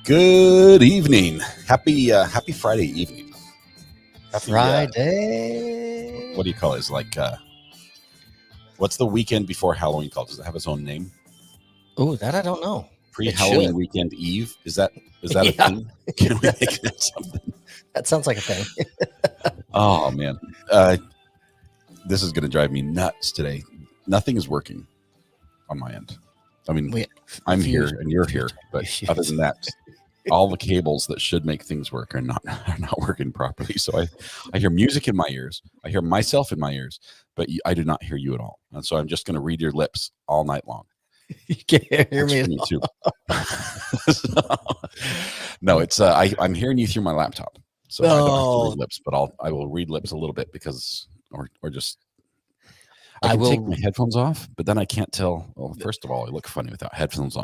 Good evening. Happy Friday evening. Friday. What do you call it? It's like what's the weekend before Halloween called? Does it have its own name? Oh, that I don't know. Pre-Halloween weekend Eve. Is that a Yeah. thing? Can we make that something? That sounds like a thing. Oh man. This is gonna drive me nuts today. Nothing is working on my end. I mean, I'm here and you're here, but other than that, all the cables that should make things work are not working properly. So I hear music in my ears. I hear myself in my ears, but I do not hear you at all. And so I'm just going to read your lips all night long. You can't hear me too. No, it's I'm hearing you through my laptop. So I don't have to read lips, but I will read lips a little bit because or just I will take my headphones off, but then I can't tell. Well, first of all, I look funny without headphones on.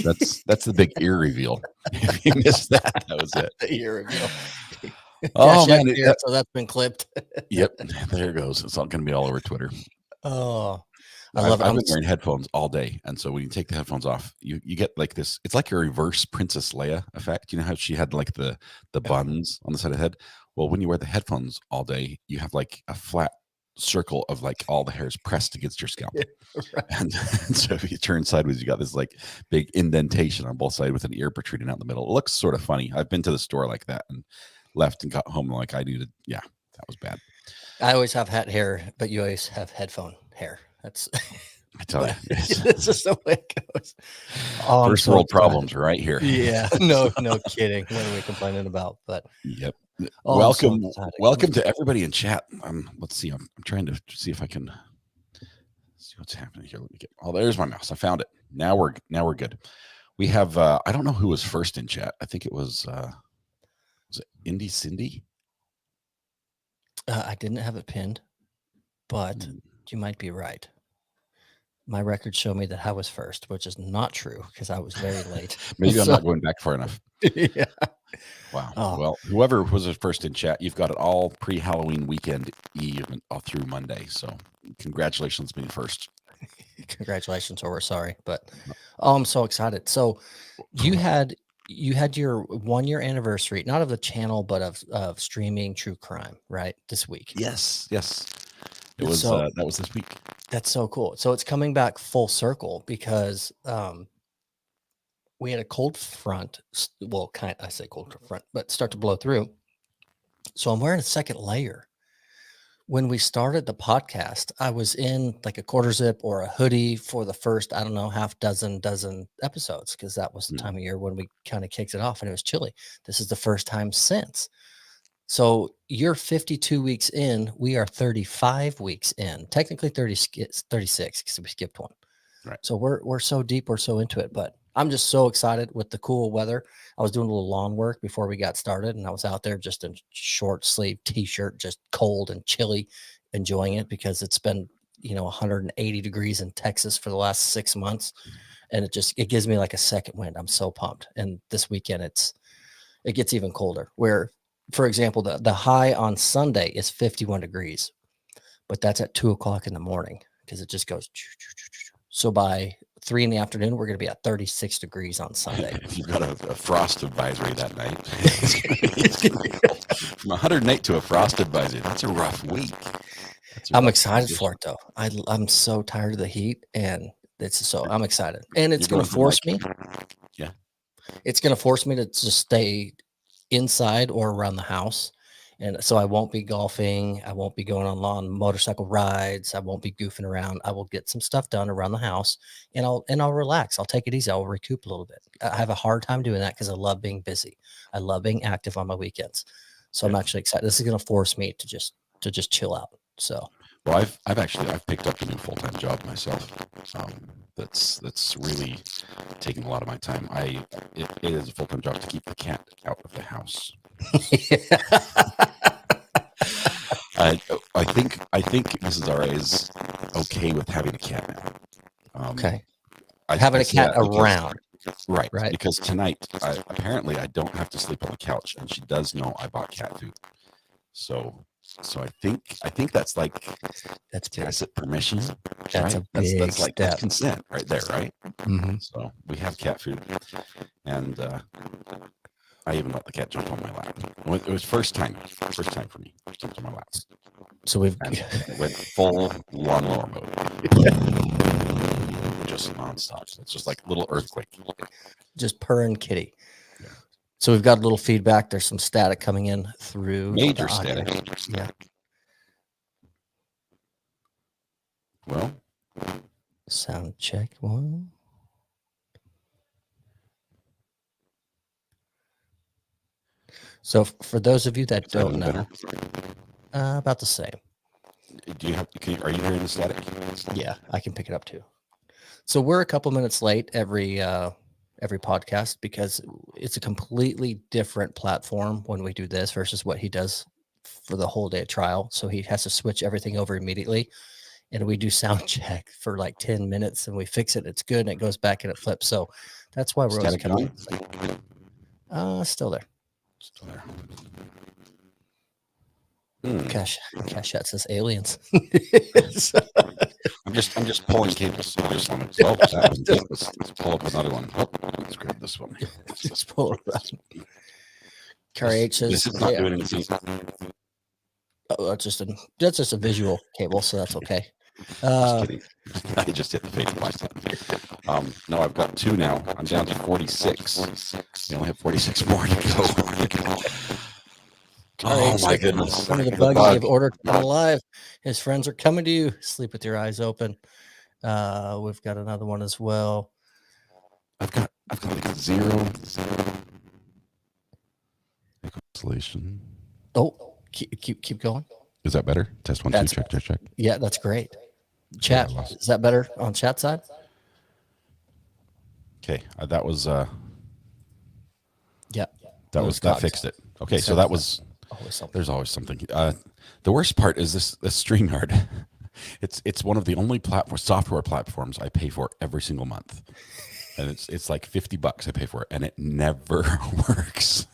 That's the big ear reveal. If you missed that, that was it. The ear reveal. Oh man, so that's been clipped. Yep, there it goes. It's all going to be all over Twitter. Oh, I love it. I've been wearing headphones all day, and so when you take the headphones off, you get like this. It's like a reverse Princess Leia effect. You know how she had like the buns on the side of the head. Well, when you wear the headphones all day, you have like a flat circle of like all the hairs pressed against your scalp. Right. And so if you turn sideways, you got this like big indentation on both sides with an ear protruding out in the middle. It looks sort of funny. I've been to the store like that and left and got home like I needed. Yeah, that was bad. I always have hat hair, but you always have headphone hair. That's I tell you, it's just the way it goes. First world problems right here. Yeah, no kidding. What are we complaining about? But yep. Welcome to everybody in chat. Let's see. I'm trying to see if I can see what's happening here. Let me get. Oh, there's my mouse. I found it. Now we're good. We have. I don't know who was first in chat. I think it was it Indy Cindy? I didn't have it pinned, but you might be right. My records show me that I was first, which is not true because I was very late. Maybe I'm not going back far enough. Yeah. Wow. Well, whoever was first in chat, you've got it all pre-Halloween weekend Eve and all through Monday. So congratulations being first. Congratulations, or we're sorry, but I'm so excited. So you had your 1 year anniversary, not of the channel, but of streaming true crime, right? This week. Yes. It was that was this week. That's so cool. So it's coming back full circle because we had a cold front. Well, I say cold front, but start to blow through. So I'm wearing a second layer. When we started the podcast, I was in like a quarter zip or a hoodie for the first, I don't know, half dozen episodes, because that was the time of year when we kind of kicked it off and it was chilly. This is the first time since. So you're 52 weeks in. We are 35 weeks in. Technically 36 because we skipped one. Right. So we're so deep, we're so into it. But I'm just so excited with the cool weather. I was doing a little lawn work before we got started, and I was out there just in short sleeve t-shirt, just cold and chilly, enjoying it because it's been 180 degrees in Texas for the last 6 months, and it gives me like a second wind. I'm so pumped. And this weekend it gets even colder. Where, for example, the high on Sunday is 51 degrees, but that's at 2:00 in the morning because it just goes. So by 3 in the afternoon, we're going to be at 36 degrees on Sunday. If you've got a frost advisory that night, from 108 to a frost advisory, that's a rough week. I'm excited for it though. I'm so tired of the heat, and I'm excited. And it's going to force me. Yeah. It's going to force me to just stay inside or around the house. And so I won't be golfing. I won't be going on motorcycle rides. I won't be goofing around. I will get some stuff done around the house, and I'll relax. I'll take it easy. I'll recoup a little bit. I have a hard time doing that because I love being busy. I love being active on my weekends. So I'm actually excited. This is going to force me to just chill out. So. Well, I've picked up a new full-time job myself. That's really taking a lot of my time. It is a full-time job to keep the cat out of the house. I think Mrs. R.A. is okay with having a cat now. Okay. Having a cat around. Right. Because tonight, apparently I don't have to sleep on the couch, and she does know I bought cat food. So So I think that's like That's big. tacit permission. That's right? a big That's like that's step. consent right there, right? Mm-hmm. So we have cat food, and I even let the cat jump on my lap. It was first time for me. Jumped on my lap. So we've And went full lawnmower mode, just nonstop. It's just like little earthquake. just purring kitty. Yeah. So we've got a little feedback. There's some static coming in through Major the audio. static. Yeah. Well, Sound check one. So for those of you that is that don't any know, better? about the same. Do you have? Are you hearing the static? Yeah, I can pick it up too. So we're a couple minutes late every podcast because it's a completely different platform when we do this versus what he does for the whole day of trial. So he has to switch everything over immediately. And we do sound check for like 10 minutes and we fix it. It's good. And it goes back and it flips. So that's why we're always Static coming. on? Still there. Still there. Cashette says aliens. I'm just pulling cables. I just want to. Oh, let's pull up another one. Oh, let's grab this one. Just pull it up. Carrie H says This is not doing anything. oh, that's just a visual cable, so that's okay. Just kidding. I just hit the fade button. No, I've got 2 now. I'm down to 46. We only have 46 more to go. Oh my goodness! Under the bug, give order to come alive. His friends are coming to you. Sleep with your eyes open. We've got another one as well. I've got like 0 isolation. Oh, keep going. Is that better? Test 1 2 check. Yeah, that's great. Chat, is that better on chat side? Okay, that was Yeah, that fixed it. Okay, so that was. always something. There's always something. The worst part is this StreamYard. It's one of the only software platforms I pay for every single month, and it's like $50 I pay for it, and it never works.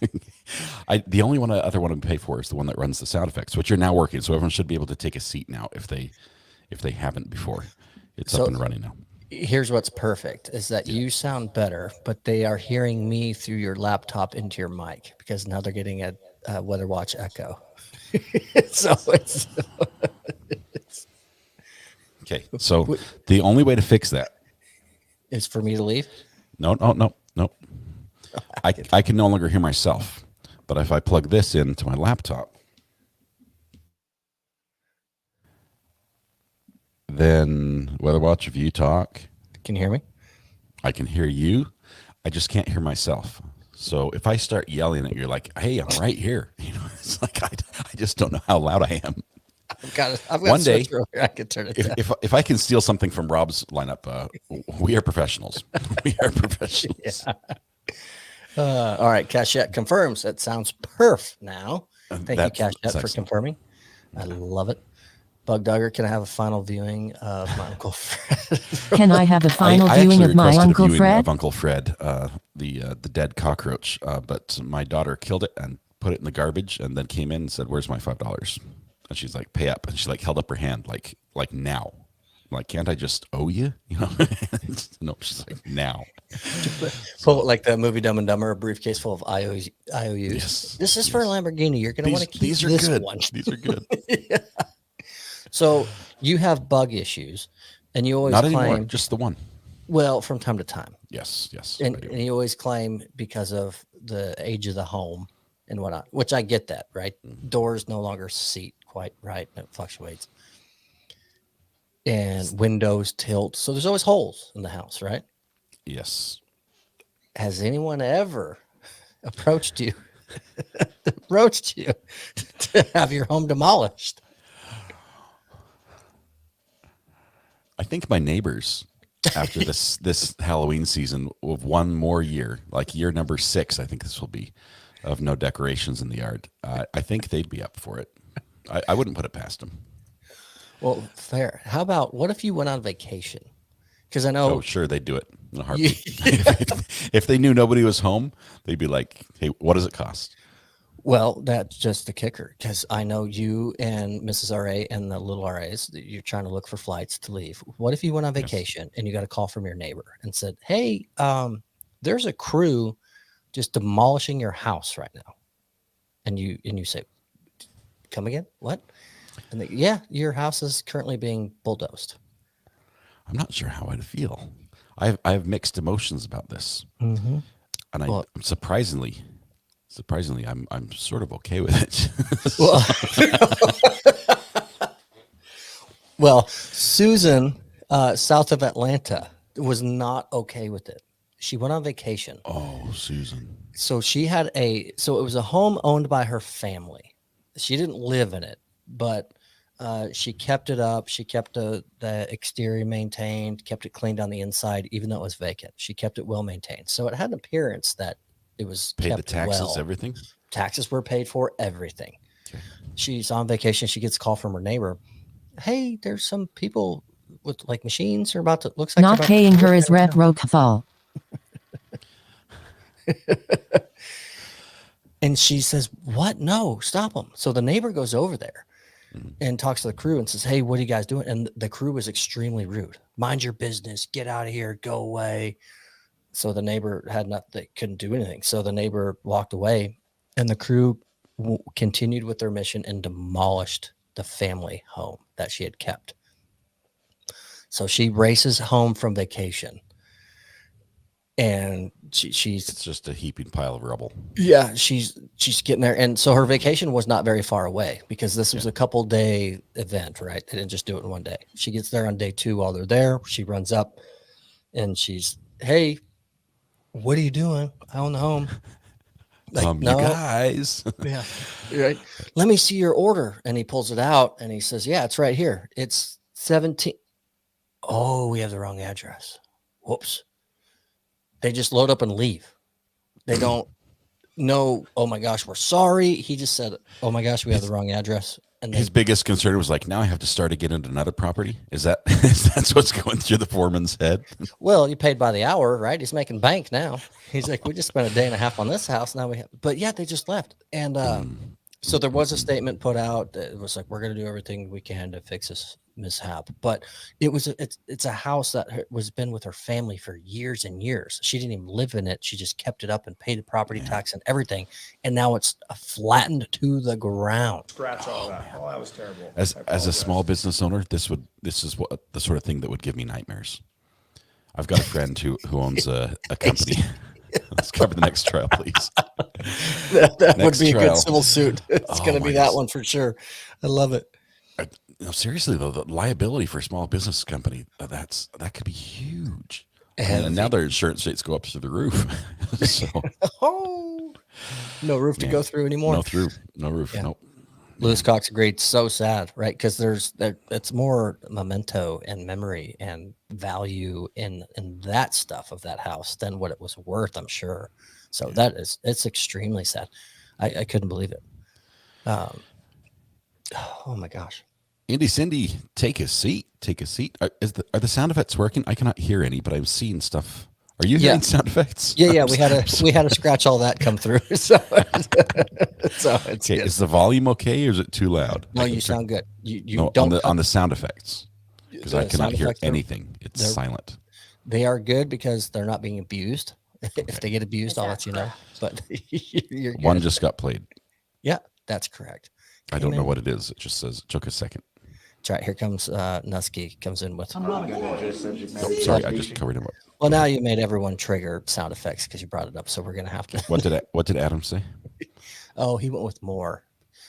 The only other one I pay for is the one that runs the sound effects, which are now working. So everyone should be able to take a seat now if they haven't before. It's up and running now. Here's what's perfect is that you sound better, but they are hearing me through your laptop into your mic because now they're getting a Weather Watch echo. So it's okay. So the only way to fix that is for me to leave. No. I can no longer hear myself, but if I plug this into my laptop, then Weather Watch, if you talk, Can you hear me? I can hear you. I just can't hear myself. So if I start yelling at you, like, "Hey, I'm right here," it's like I just don't know how loud I am. I've got one day I can turn it down. If I can steal something from Rob's lineup, we are professionals. We are professionals. Yeah. All right, Cashette confirms it sounds perf now. Thank you, Cashette, for confirming. I love it. Bug Dogger, can I have a final viewing of my Uncle Fred? Can I have a final viewing of my Uncle Fred? Of Uncle Fred, the dead cockroach. But my daughter killed it and put it in the garbage, and then came in and said, "Where's my $5?" And she's like, "Pay up." And she held up her hand like now. I'm like, "Can't I just owe you?" No, she's like, "Now." Pull like that movie Dumb and Dumber, a briefcase full of IOUs. Yes, this is for a Lamborghini. You're going to want to keep these are this good. one. These are good. Yeah. So you have bug issues, and you always not claim anymore, just the one. Well, from time to time. Yes. And you always claim because of the age of the home and whatnot, which I get that, right? Mm-hmm. Doors no longer seat quite right, and it fluctuates. And windows tilt. So there's always holes in the house, right? Yes. Has anyone ever approached you to have your home demolished? I think my neighbors, after this Halloween season of one more year, like year number 6, I think this will be, of no decorations in the yard. I think they'd be up for it. I wouldn't put it past them. Well, fair. How about what if you went on vacation? Because I know. Oh, sure, they'd do it in a heartbeat. If they knew nobody was home, they'd be like, "Hey, what does it cost?" Well, that's just the kicker because I know you and Mrs. RA and the little RAs, that you're trying to look for flights to leave. What if you went on Yes. vacation and you got a call from your neighbor and said, "Hey, there's a crew just demolishing your house right now," and you say, "Come again? What?" And they, yeah, your house is currently being bulldozed. I'm not sure how I'd feel. I have mixed emotions about this, Mm-hmm. and Well- I'm surprisingly, I'm sort of okay with it. Well, Susan, south of Atlanta, was not okay with it. She went on vacation. Oh, Susan. So it was a home owned by her family. She didn't live in it, but she kept it up. She kept the exterior maintained, kept it cleaned on the inside, even though it was vacant. She kept it well maintained. So it had an appearance that it was Paid the kept taxes, well. everything. Taxes were paid for, everything. Okay. She's on vacation. She gets a call from her neighbor. Hey, there's some people with like machines are about to, looks like Not they're about to paying her rip is everything ret fall. And she says, "What? No, stop them." So the neighbor goes over there and talks to the crew and says, "Hey, what are you guys doing?" And the crew was extremely rude. "Mind your business. Get out of here. Go away." So the neighbor had nothing, they couldn't do anything. So the neighbor walked away and the crew continued with their mission and demolished the family home that she had kept. So she races home from vacation and she's It's just a heaping pile of rubble. yeah, she's getting there. And so her vacation was not very far away because this was a couple day event, right? They didn't just do it in one day. She gets there on day 2 while they're there. She runs up and she's, "Hey, what are you doing? I own the home." Like, You guys. yeah, right. "Let me see your order." And he pulls it out and he says, "Yeah, it's right here. It's 17. Oh, we have the wrong address. Whoops." They just load up and leave. They don't know, "Oh my gosh, we're sorry." He just said, "Oh my gosh, we have the wrong address." And His biggest concern was like, now I have to start again at another property. Is that's what's going through the foreman's head? well, you paid by the hour, right? He's making bank now. He's like, "We just spent a day and a half on this house. Now we have," but yeah, they just left. And so there was a statement put out that it was like, "We're going to do everything we can to fix this mishap." But it's a house that was been with her family for years and years. She didn't even live in it. She just kept it up and paid the property tax and everything. And now it's flattened to the ground. Scratch all that. Oh, that was terrible. As I a apologize. small business owner, this is what the sort of thing that would give me nightmares. I've got a friend who owns a company. Let's cover the next trial, please. That would Next be a trial. good civil suit. It's Oh going to my be that goodness. one for sure. I love it. No, seriously though, the liability for a small business company, that could be huge. And now their insurance rates go up through the roof. So Oh, no roof to go through anymore. no roof. Yeah. Nope. Lewis Cox agreed. So sad, right? Because it's more memento and memory and value in that stuff of that house than what it was worth, I'm sure. So it's extremely sad. I couldn't believe it. Oh my gosh. Andy, Cindy, take a seat. Take a seat. Are the sound effects working? I cannot hear any, but I'm seeing stuff. Are you hearing sound effects? Yeah, we had to scratch all that come through. So it's Okay, good. is the volume okay or is it too loud? No, you sound good. You No, don't on the sound effects because I the cannot sound hear effects are- anything. It's they're- silent. They are good because they're not being abused. If they get abused, I'll let you know. But you're good. One just got played. Yeah, that's correct. I don't know Amen. what it is. It just says it took a second. That's right. Here comes Nusky comes in with. Oh, sorry, I just covered him up. Well, now you made everyone trigger sound effects because you brought it up. So we're gonna have to. What did Adam say? Oh, he went with more,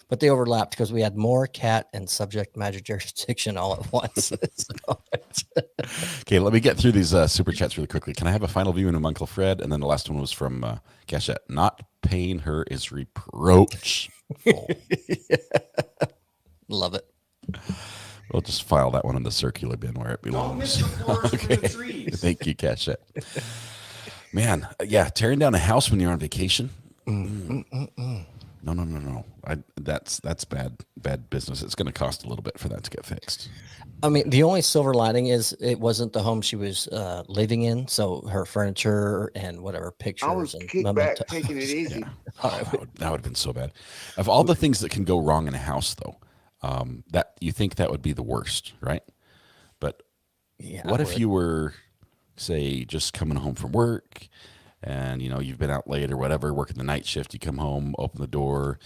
but they overlapped because we had more cat and subject matter jurisdiction all at once. So Okay, let me get through these super chats really quickly. Can I have a final viewing of Uncle Fred? And then the last one was from Cashette. Not paying her is reproach. love it. We'll just file that one in the circular bin where it Don't miss belongs. the forest for the trees. Thank you, Cashette. Man, yeah, tearing down a house when you're on vacation. No. that's bad business. It's going to cost a little bit for that to get fixed. I mean, the only silver lining is it wasn't the home she was living in, so her furniture and whatever pictures I was and kicked back, memento- taking it easy. That would have been so bad. Of all the things that can go wrong in a house, though, that you think that would be the worst, right? But Yeah, what I if would. you were, say, just coming home from work, and you've been out late or whatever, working the night shift. You come home, open the door,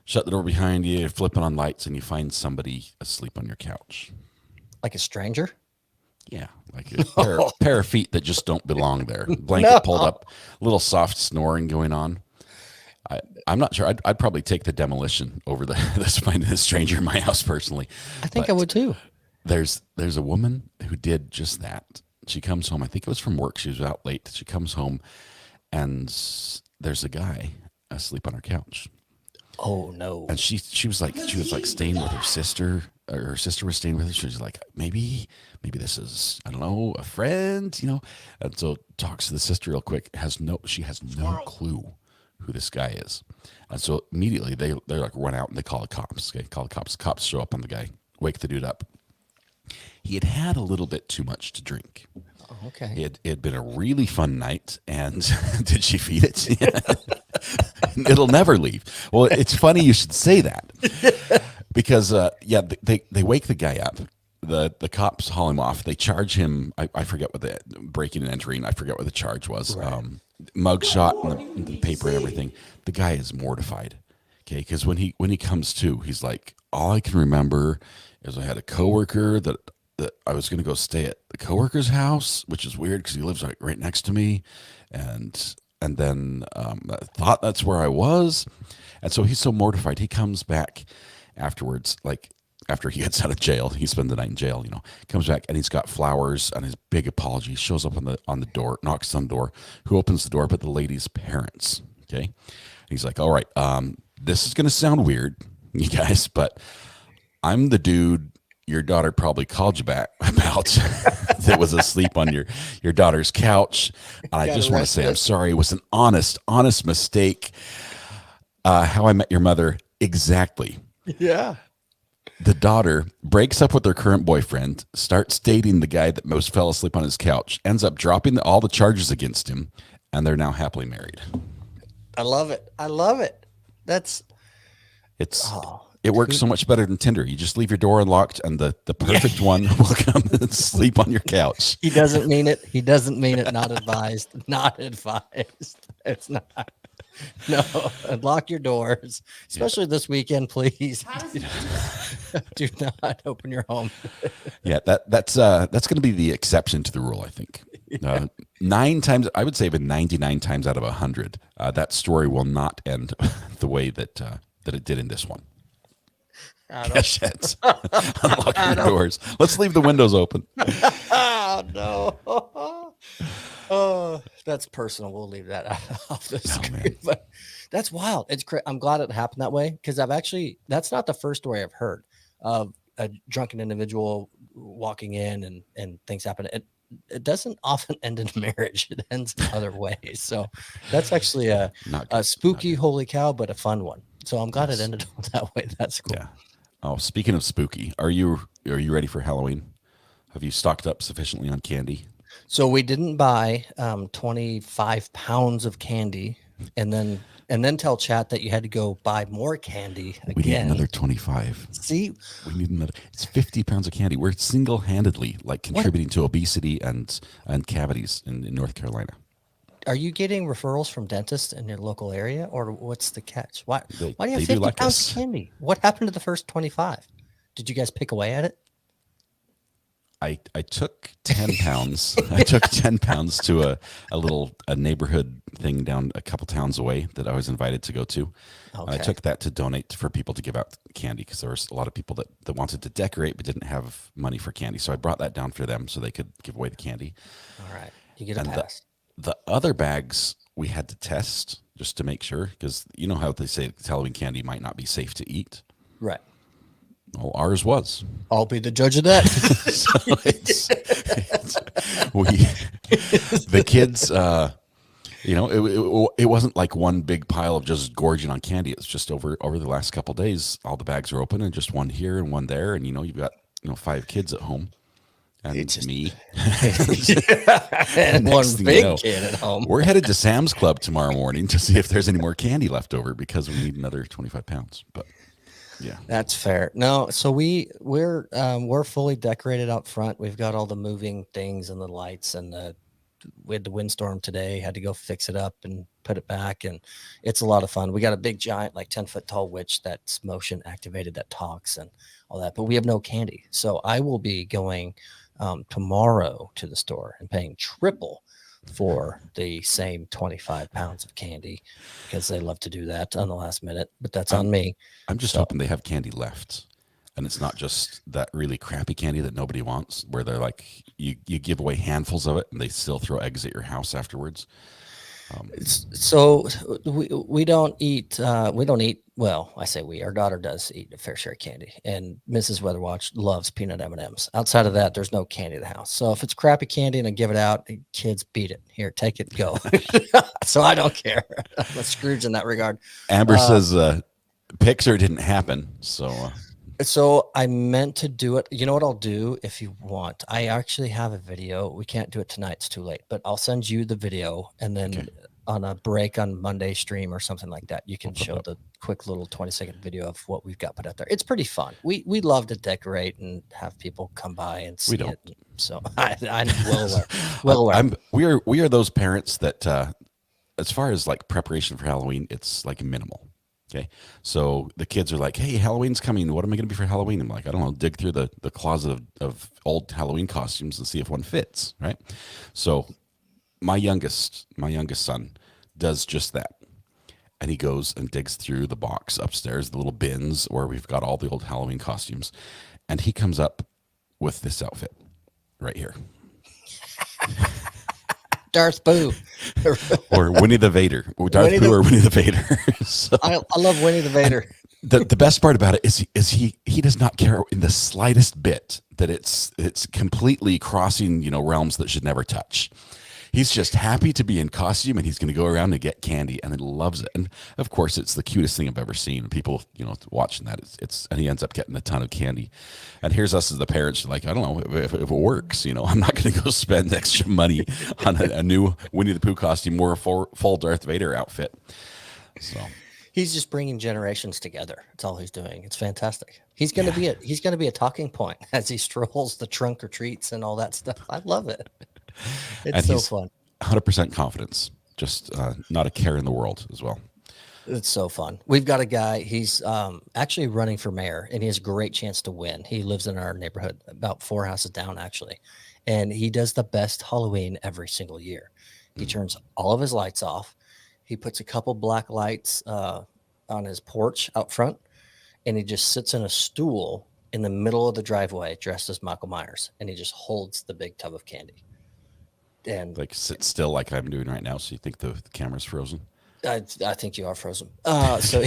shut the door behind you, flipping on lights, and you find somebody asleep on your couch. Like a stranger? Yeah, like a pair of feet that just don't belong there. Blanket pulled up, little soft snoring going on. I'm not sure. I'd probably take the demolition over this finding a stranger in my house personally. I think I would too. There's a woman who did just that. She comes home. I think it was from work. She was out late. She comes home, and there's a guy asleep on her couch. Oh no! And she was like staying with her sister, or her sister was staying with her. She was like, maybe this is, I don't know, a friend, And so talks to the sister real quick. She has no clue who this guy is. And so immediately they're like run out and they call the cops. Okay, call the cops. Cops show up on the guy, wake the dude up. He had a little bit too much to drink. Oh, okay. It had been a really fun night, and did she feed it? It'll never leave. Well, it's funny you should say that because they wake the guy up. The cops haul him off. They charge him. I forget what the breaking and entering. I forget what the charge was. Right. Mug shot and the paper and everything. The guy is mortified. Okay, because when he comes to, he's like, all I can remember is I had a coworker that I was going to go stay at the coworker's house, which is weird because he lives right next to me, and then I thought that's where I was, and so he's so mortified. He comes back afterwards, like after he gets out of jail, he spends the night in jail. Comes back and he's got flowers and his big apology. Shows up on the door, knocks on the door. Who opens the door? But the lady's parents. Okay, he's like, all right, this is going to sound weird, you guys, but I'm the dude your daughter probably called you back about that was asleep on your daughter's couch. And I just want to say I'm sorry. It was an honest mistake. How I Met Your Mother. Exactly. Yeah. The daughter breaks up with her current boyfriend, starts dating the guy that most fell asleep on his couch, ends up dropping all the charges against him, and they're now happily married. I love it. It works so much better than Tinder. You just leave your door unlocked, and the perfect one will come and sleep on your couch. He doesn't mean it. He doesn't mean it. Not advised. Not advised. It's not. No, unlock your doors, especially this weekend, please. Do not open your home. Yeah, that's going to be the exception to the rule, I think. 9 times, I would say, even 99 times out of 100, that story will not end the way that it did in this one. Cachettes. Unlock your doors. Let's leave the windows open. Oh no. Oh, that's personal. We'll leave that off the screen. But that's wild. It's I'm glad it happened that way because that's not the first story I've heard of a drunken individual walking in and things happen. It doesn't often end in marriage. It ends in other ways. So that's actually a spooky, holy cow, but a fun one. So I'm glad it ended that way. That's cool. Yeah. Oh, speaking of spooky, are you ready for Halloween? Have you stocked up sufficiently on candy? So we didn't buy 25 pounds of candy and then tell chat that you had to go buy more candy again. We need another 25. See, we need another. It's 50 pounds of candy. We're single-handedly contributing to obesity and cavities in North Carolina. Are you getting referrals from dentists in your local area, or what's the catch? Why do you have 50 like pounds us. of candy? What happened to the first 25? Did you guys pick away at it? I took 10 pounds. I took 10 pounds to a neighborhood thing down a couple towns away that I was invited to go to. Okay. I took that to donate for people to give out candy because there was a lot of people that wanted to decorate but didn't have money for candy. So I brought that down for them so they could give away the candy. All right. You get a pass. The other bags we had to test just to make sure because you know how they say Halloween candy might not be safe to eat. Right. Well, ours was. I'll be the judge of that. So the kids, it wasn't like one big pile of just gorging on candy. It's just over the last couple of days, all the bags are open and just one here and one there. And, you've got, 5 kids at home and me. And one Next thing big you know, kid at home. We're headed to Sam's Club tomorrow morning to see if there's any more candy left over because we need another 25 pounds. But yeah, That's fair. No, so we're fully decorated out front. We've got all the moving things and the lights, and we had the windstorm today. Had to go fix it up and put it back, and it's a lot of fun. We got a big giant, like 10-foot tall witch that's motion activated that talks and all that, but we have no candy. So I will be going tomorrow to the store and paying triple for the same 25 pounds of candy because they love to do that on the last minute, but that's on me. I'm just hoping they have candy left. And it's not just that really crappy candy that nobody wants, where they're like, you give away handfuls of it and they still throw eggs at your house afterwards. So we don't eat. Well, I say our daughter does eat a fair share of candy, and Mrs. Weatherwatch loves peanut M&Ms. Outside of that, there's no candy in the house. So if it's crappy candy and I give it out, kids beat it. Here, take it, go. So I don't care. I'm a Scrooge in that regard. Amber says Pixar didn't happen. So I meant to do it. You know what I'll do if you want? I actually have a video. We can't do it tonight. It's too late, but I'll send you the video, and then on a break on Monday stream or something like that, you can show the quick little 20-second video of what we've got put out there. It's pretty fun. We love to decorate and have people come by and see it. So I'm well aware. We are those parents that as far as like preparation for Halloween, it's like minimal. Okay. So the kids are like, hey, Halloween's coming. What am I going to be for Halloween? I'm like, I don't know, dig through the closet of old Halloween costumes and see if one fits. Right. So my youngest son does just that. And he goes and digs through the box upstairs, the little bins where we've got all the old Halloween costumes. And he comes up with this outfit right here. Darth Boo. Or Winnie the Vader. Or Darth Boo or Winnie the Vader. So, I love Winnie the Vader. The best part about it is he does not care in the slightest bit that it's completely crossing, realms that should never touch. He's just happy to be in costume, and he's going to go around and get candy, and he loves it. And of course, it's the cutest thing I've ever seen. People, watching that, and he ends up getting a ton of candy. And here's us as the parents, like, I don't know if it works. I'm not going to go spend extra money on a new Winnie the Pooh costume or a full Darth Vader outfit. So he's just bringing generations together. That's all he's doing. It's fantastic. He's going to be a talking point as he strolls the trunk or treats and all that stuff. I love it. It's so fun. 100% confidence, just not a care in the world as well. It's so fun. We've got a guy, he's actually running for mayor, and he has a great chance to win. He lives in our neighborhood, about 4 houses down, actually. And he does the best Halloween every single year. He turns all of his lights off. He puts a couple black lights on his porch out front, and he just sits in a stool in the middle of the driveway dressed as Michael Myers, and he just holds the big tub of candy. And like sit still like I'm doing right now. So you think the camera's frozen? I think you are frozen. So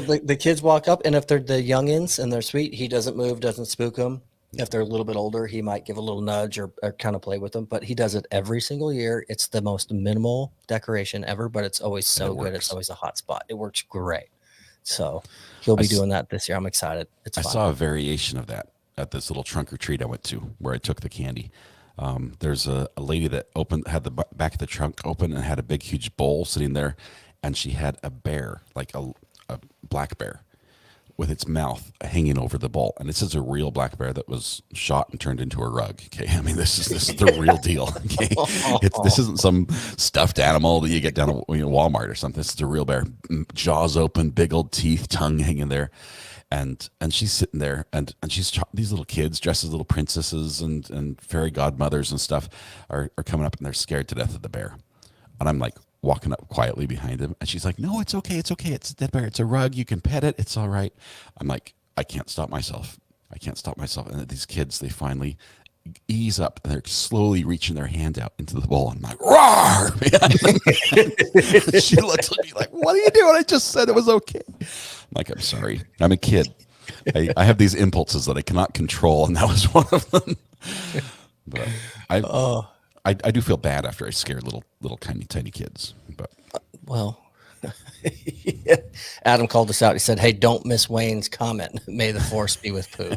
the kids walk up, and if they're the youngins and they're sweet, he doesn't move, doesn't spook them. If they're a little bit older, he might give a little nudge or kind of play with them. But he does it every single year. It's the most minimal decoration ever, but it's always so good. It's always a hot spot. It works great. So he'll be doing that this year. I'm excited. I saw a variation of that at this little trunk or treat I went to where I took the candy. There's a lady that had the back of the trunk open and had a big, huge bowl sitting there. And she had a bear, like a black bear with its mouth hanging over the bowl. And this is a real black bear that was shot and turned into a rug. Okay. I mean, this is the real deal. Okay. This isn't some stuffed animal that you get down at Walmart or something. This is a real bear, jaws open, big old teeth, tongue hanging there. And she's sitting there, and she's these little kids dressed as little princesses and fairy godmothers and stuff are coming up, and they're scared to death of the bear. And I'm like walking up quietly behind him, and she's like, "No, it's okay, it's okay. It's a dead bear. It's a rug. You can pet it. It's all right." I'm like, I can't stop myself. And these kids, they finally ease up, and they're slowly reaching their hand out into the bowl. I'm like, "Roar!" She looks at me like, "What are you doing? I just said it was okay." I'm like, I'm sorry. I'm a kid. I have these impulses that I cannot control, and that was one of them. But I do feel bad after I scare little tiny kids, but Well, Adam called us out. He said, "Hey, don't miss Wayne's comment. May the force be with Pooh."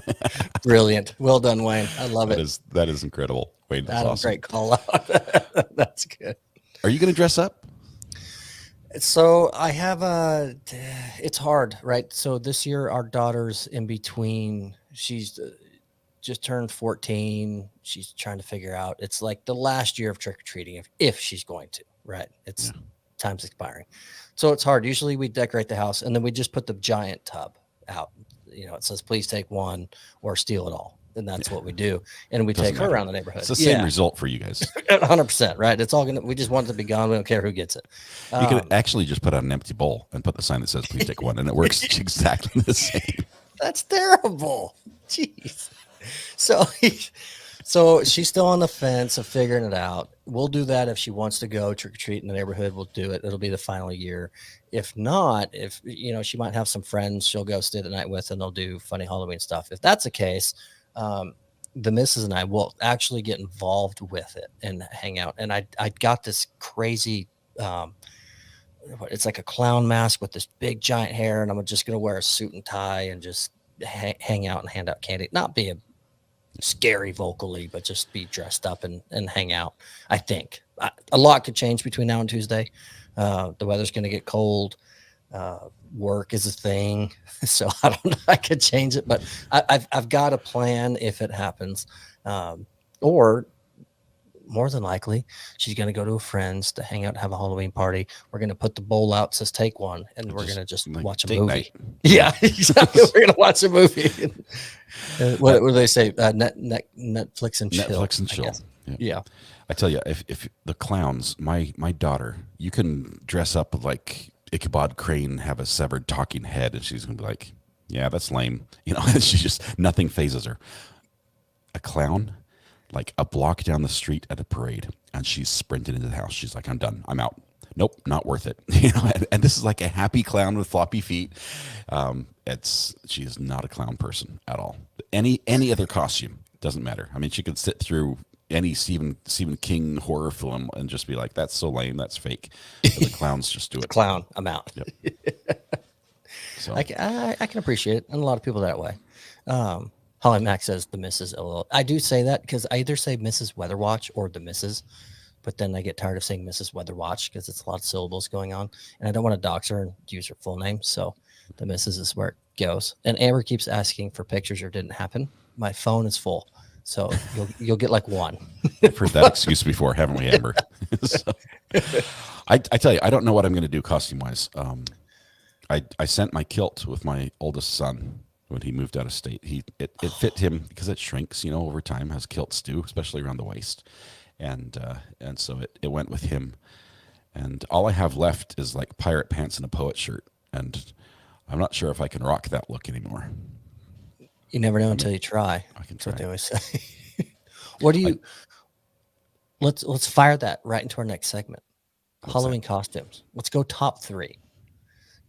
Brilliant. Well done, Wayne. I love it. that is incredible. Wayne, that's Adam, awesome. great call out. That's good. Are you going to dress up? So I have it's hard, right? So this year our daughter's in between. She's just turned 14. She's trying to figure out. It's like the last year of trick or treating if she's going to, right? It's time's expiring. So it's hard. Usually we decorate the house and then we just put the giant tub out. You know, it says, please take one or steal it all. And that's what we do. And we Doesn't take her matter. around the neighborhood. It's the same result for you guys. 100%, right? It's all going to, we just want it to be gone. We don't care who gets it. You could actually just put out an empty bowl and put the sign that says, please take one. And it works exactly the same. That's terrible. Jeez. So she's still on the fence of figuring it out. We'll do that if she wants to go trick or treat in the neighborhood. We'll do it. It'll be the final year. If not, if you know, she might have some friends she'll go stay the night with, and they'll do funny Halloween stuff. If that's the case, the missus and I will actually get involved with it and hang out. And I got this crazy. It's like a clown mask with this big giant hair, and I'm just gonna wear a suit and tie and just hang out and hand out candy. Not be a scary vocally, but just be dressed up and hang out. I think a lot could change between now and Tuesday. The weather's going to get cold. Work is a thing, so I don't know. I could change it, but I've got a plan if it happens. Or more than likely, she's going to go to a friend's to hang out, have a Halloween party. We're going to put the bowl out, says take one, and we're going to just like watch a date movie. night. Yeah, exactly. We're going to watch a movie. What do they say? Netflix and chill. Netflix and I chill. guess. Yeah. Yeah. I tell you, if the clowns, my daughter, you can dress up like Ichabod Crane, have a severed talking head, and she's gonna be like, "Yeah, that's lame," you know. And she just nothing phases her. A clown, like a block down the street at a parade, and she's sprinting into the house. She's like, "I'm done. I'm out. Nope, not worth it." You know. And this is like a happy clown with floppy feet. She is not a clown person at all. Any other costume doesn't matter. I mean, she could sit through any Stephen King horror film and just be like, "That's so lame. That's fake." But the clowns just do it. Clown, I'm out. Yep. So I can appreciate it, and a lot of people that way. Holly Mack says the Mrs. LL. I do say that because I either say Mrs. Weather Watch or the Mrs., but then I get tired of saying Mrs. Weather Watch because it's a lot of syllables going on, and I don't want to dox her and use her full name. So the Mrs. is where it goes. And Amber keeps asking for pictures or didn't happen. My phone is full, so you'll get like one. I've heard that excuse before, haven't we, Amber? So, I tell you, I don't know what I'm going to do costume wise. I sent my kilt with my oldest son when he moved out of state. It fit him because it shrinks, you know, over time, as kilts do, especially around the waist, and so it went with him. And all I have left is like pirate pants and a poet shirt, and I'm not sure if I can rock that look anymore. You never know until you try. I can That's what try. they always say. What do you? Let's fire that right into our next segment. Halloween costumes. Let's go top 3.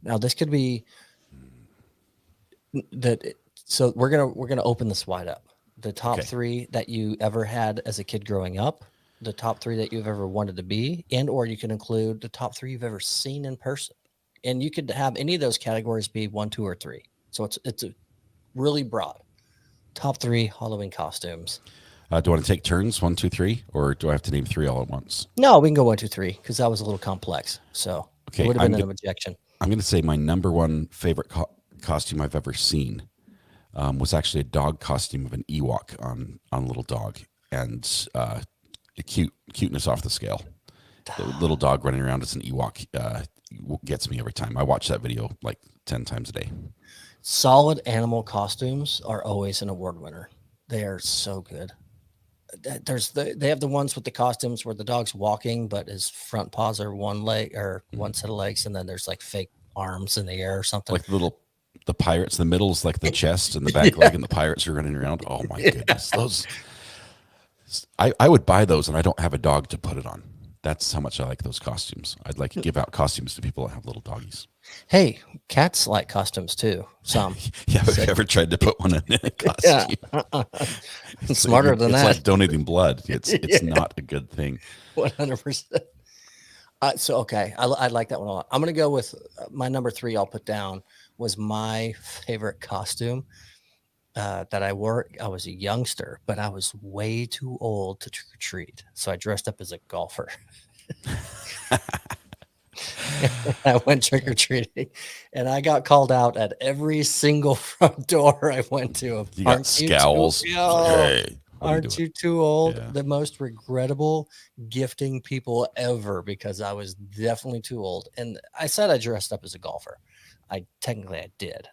Now this could be that. So we're gonna open this wide up. The top 3 that you ever had as a kid growing up, the top 3 that you've ever wanted to be, and or you can include the top 3 you've ever seen in person. And you could have any of those categories be 1, 2, or 3. So it's a really broad. Top 3 Halloween costumes. Do you want to take turns, 1, 2, 3, or do I have to name 3 all at once? No, we can go 1, 2, 3 because that was a little complex. So Okay, it would have been an objection. I'm going to say my number one favorite costume I've ever seen was actually a dog costume of an Ewok on a little dog, and the cuteness off the scale. The little dog running around as an Ewok gets me every time. I watch that video like 10 times a day. Solid animal costumes are always an award winner. They are so good. They have the ones with the costumes where the dog's walking, but his front paws are one leg or one set of legs, and then there's like fake arms in the air or something. Like the pirates, the middle's like the chest and the back leg, and the pirates are running around. Oh my goodness. Those I would buy those, and I don't have a dog to put it on. That's how much I like those costumes. I'd like to give out costumes to people that have little doggies. Hey, Cats like costumes too. Some. Yeah, have So- you ever tried to put one in a Yeah. costume? It's smarter than it's that. like donating blood. It's Yeah. not a good thing. 100%. So okay, I like that one a lot. I'm gonna go with my number 3. I'll put down was my favorite costume that I wore. I was a youngster, but I was way too old to trick or treat, so I dressed up as a golfer. I went trick or treating, and I got called out at every single front door I went to. Of, You got scowls. Too, It's like, hey, what are you aren't doing? you too old? Yeah. The most regrettable gifting people ever, because I was definitely too old. And I said I dressed up as a golfer. I did.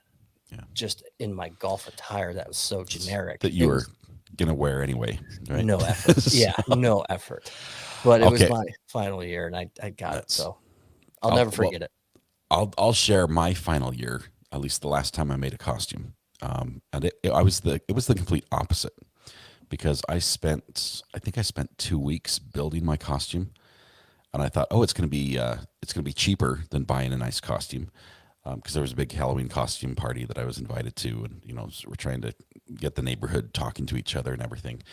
Yeah. Just in my golf attire that was so generic that you It were was gonna wear anyway, right? no effort. So- Yeah, no effort. But it was Okay. my final year, and I got it. That's- So I'll I'll- never well, forget it. I'll share my final year, at least the last time I made a costume. And it was the complete opposite, because I think I spent 2 weeks building my costume, and I thought, oh, it's gonna be cheaper than buying a nice costume, because there was a big Halloween costume party that I was invited to, and so we're trying to get the neighborhood talking to each other and everything.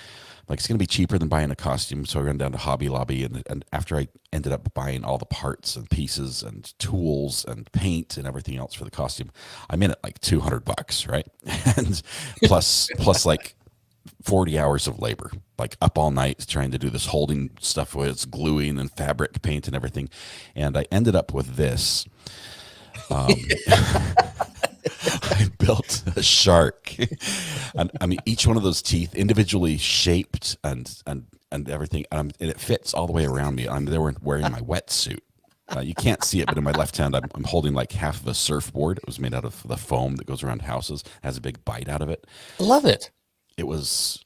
Like, it's going to be cheaper than buying a costume. So I ran down to Hobby Lobby, and after I ended up buying all the parts and pieces and tools and paint and everything else for the costume, I'm in at like $200, right? And plus like 40 hours of labor, like up all night trying to do this holding stuff with it's gluing and fabric paint and everything. And I ended up with this. I built a shark, and I mean each one of those teeth individually shaped and everything, and it fits all the way around me. I'm there wearing my wetsuit. You can't see it, but in my left hand, I'm holding like half of a surfboard. It was made out of the foam that goes around houses. It has a big bite out of it. Love it.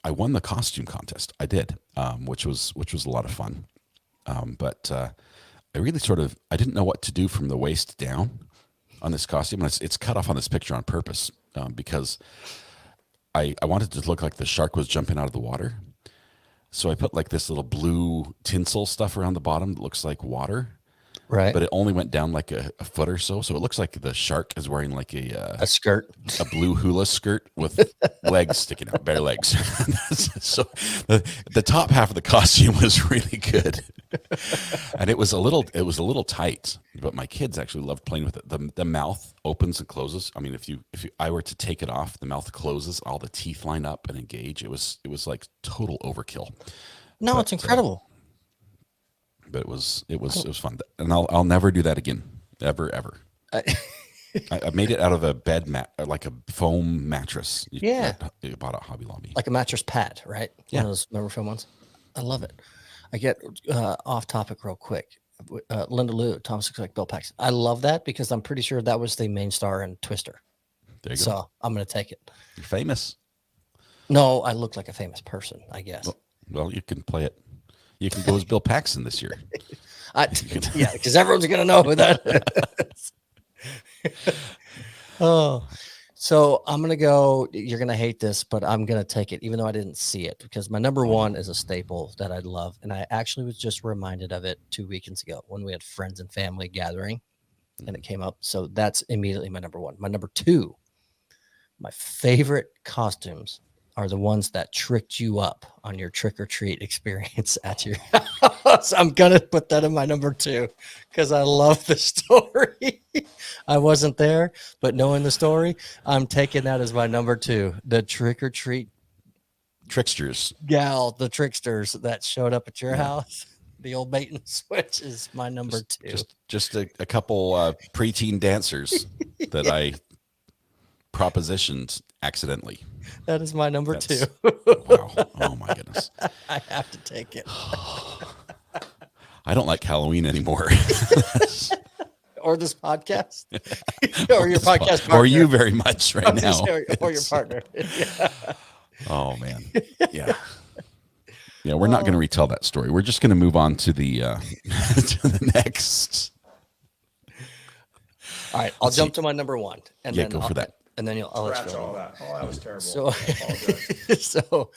I won the costume contest. I did, which was a lot of fun. But I really I didn't know what to do from the waist down on this costume. And it's cut off on this picture on purpose, because I wanted it to look like the shark was jumping out of the water. So I put like this little blue tinsel stuff around the bottom that looks like water, Right. but it only went down like a foot or so. So it looks like the shark is wearing like a skirt. a blue hula skirt with legs sticking out, bare legs. So the top half of the costume was really good, and it was a little tight. But my kids actually loved playing with it. The mouth opens and closes. I mean, if I were to take it off, the mouth closes, all the teeth line up and engage. It was like total overkill. No, But, it's incredible. But it was fun, and I'll never do that again, ever. I made it out of a bed mat, like a foam mattress. Yeah. You bought at Hobby Lobby. Like a mattress pad, right? Yeah. One of those member foam ones. I love it. I get off topic real quick. Linda Lou, Thomas looks like Bill Paxton. I love that because I'm pretty sure that was the main star in Twister. There you go. So I'm going to take it. You're famous. No, I look like a famous person, I guess. Well, you can play it. You can go as Bill Paxton this year. Yeah, because everyone's going to know who that is. Oh, so I'm going to go. You're going to hate this, but I'm going to take it, even though I didn't see it, because my number 1 is a staple that I love. And I actually was just reminded of it 2 weekends ago when we had friends and family gathering and it came up. So that's immediately my number 1. My number 2, my favorite costumes are the ones that tricked you up on your trick or treat experience at your house. I'm gonna put that in my number 2 because I love the story. I wasn't there, but knowing the story, I'm taking that as my number 2. The trick or treat Tricksters. gal, the tricksters that showed up at your house. The old bait and switch is my number 2. Just a couple preteen dancers that I propositioned accidentally. That is my number 2. Wow. Oh my goodness. I have to take it. I don't like Halloween anymore. Or this podcast, or your podcast, partner. or you very much right now. or your partner. Yeah. Oh man. Yeah. Yeah, we're not going to retell that story. We're just going to move on to the to the next. All right, I'll Let's jump see. to my number 1, and Yeah, then go for that. And then I'll let you Scratch go. all that. Oh, that was terrible. So, I apologize. so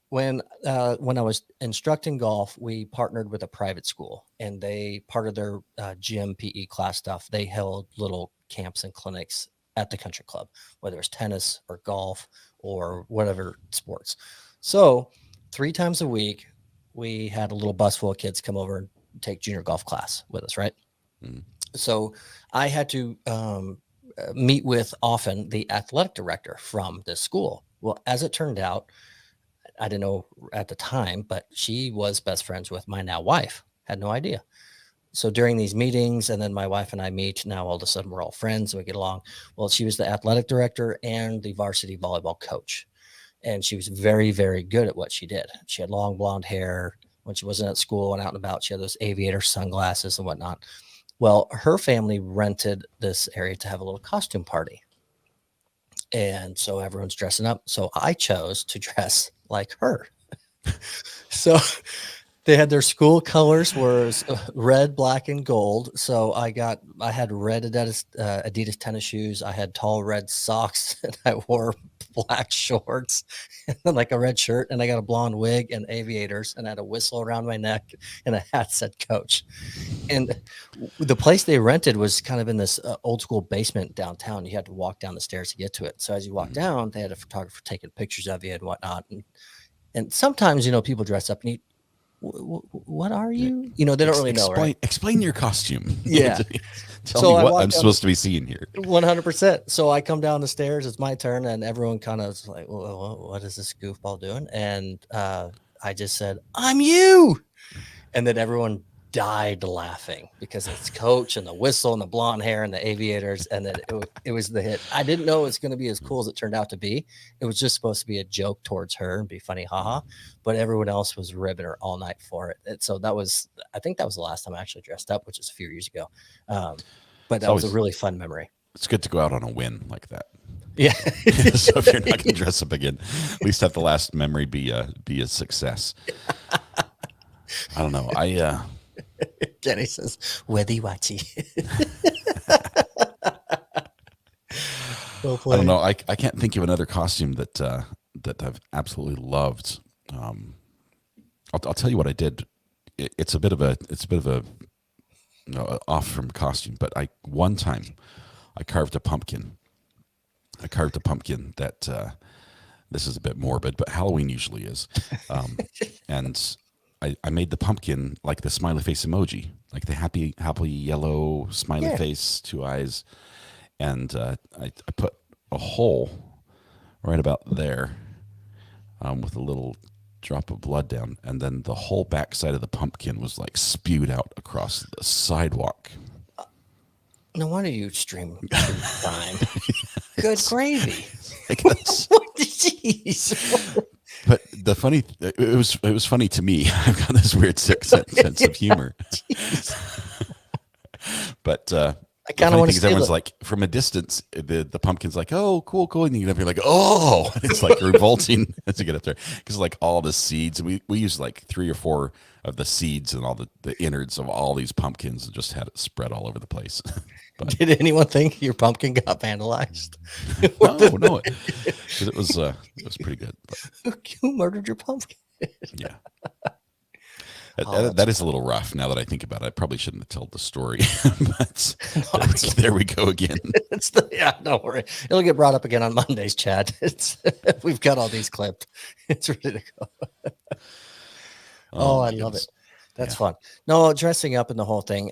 when I was instructing golf, we partnered with a private school, and they part of their gym PE class stuff. They held little camps and clinics at the country club, whether it's tennis or golf or whatever sports. So 3 times a week, we had a little bus full of kids come over and take junior golf class with us, right? Mm. So I had to meet with often the athletic director from this school. Well, as it turned out, I didn't know at the time, but she was best friends with my now wife. Had no idea. So during these meetings, and then my wife and I meet, now all of a sudden we're all friends and we get along. Well, she was the athletic director and the varsity volleyball coach. And she was very, very good at what she did. She had long blonde hair. When she wasn't at school and out and about, she had those aviator sunglasses and whatnot. Well, her family rented this area to have a little costume party. And so everyone's dressing up. So I chose to dress like her. So they had their school colors was red, black, and gold. So I had red Adidas tennis shoes. I had tall red socks, and I wore black shorts and then like a red shirt, and I got a blonde wig and aviators, and I had a whistle around my neck and a hat said coach. And the place they rented was kind of in this old school basement downtown. You had to walk down the stairs to get to it. So as you walk down, they had a photographer taking pictures of you and whatnot. And sometimes, people dress up and what are you? They don't really know, right? Explain your costume. Yeah. Tell So me I what walked I'm down supposed to be seeing here. 100%. So I come down the stairs. It's my turn, and everyone kind of is like, well, what is this goofball doing? And I just said, I'm you. And then everyone died laughing because it's coach and the whistle and the blonde hair and the aviators. And then it was the hit. I didn't know it was going to be as cool as it turned out to be. It was just supposed to be a joke towards her and be funny, haha. But everyone else was ribbing her all night for it. And so I think that was the last time I actually dressed up, which is a few years ago. But that was a really fun memory. It's good to go out on a win like that. Yeah. So if you're not going to dress up again, at least have the last memory be a success. I don't know. Jenny says, "Weddy watchy." I don't know. I can't think of another costume that I've absolutely loved. I'll tell you what I did. It's a bit of a off from costume, but one time I carved a pumpkin. That this is a bit morbid, but Halloween usually is, and I made the pumpkin like the smiley face emoji, like the happy yellow smiley face, 2 eyes. And I put a hole right about there with a little drop of blood down. And then the whole backside of the pumpkin was like spewed out across the sidewalk. No wonder you stream time. Good gravy. Jeez. But the funny, it was funny to me. I've got this weird sense of humor. But I kind of want to see everyone's like, from a distance, the pumpkin's like, oh, cool. And you get up here like, oh, it's like revolting as you get up there. Because like all the seeds, we use like 3 or 4 of the seeds and all the innards of all these pumpkins and just had it spread all over the place. But, did anyone think your pumpkin got vandalized? No. It was pretty good. But, who murdered your pumpkin? Yeah. That is a little rough now that I think about it. I probably shouldn't have told the story. But there we go again. Don't worry. It'll get brought up again on Mondays, Chad. We've got all these clipped. It's ready to go. I love it. That's fun. No, dressing up and the whole thing.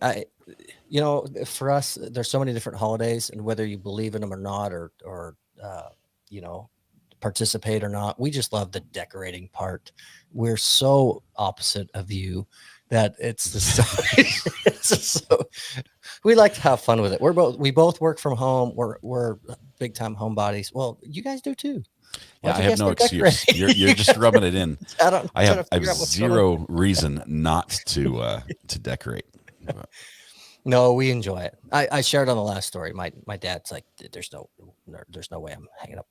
For us, there's so many different holidays, and whether you believe in them or not, or participate or not, we just love the decorating part. We're so opposite of you that it's just we like to have fun with it. We both work from home. We're big time homebodies. Well, you guys do too. Yeah, I have no excuse. You're just rubbing it in. I have zero reason not to decorate. But. No, we enjoy it. I shared on the last story. My dad's like, there's no way I'm hanging up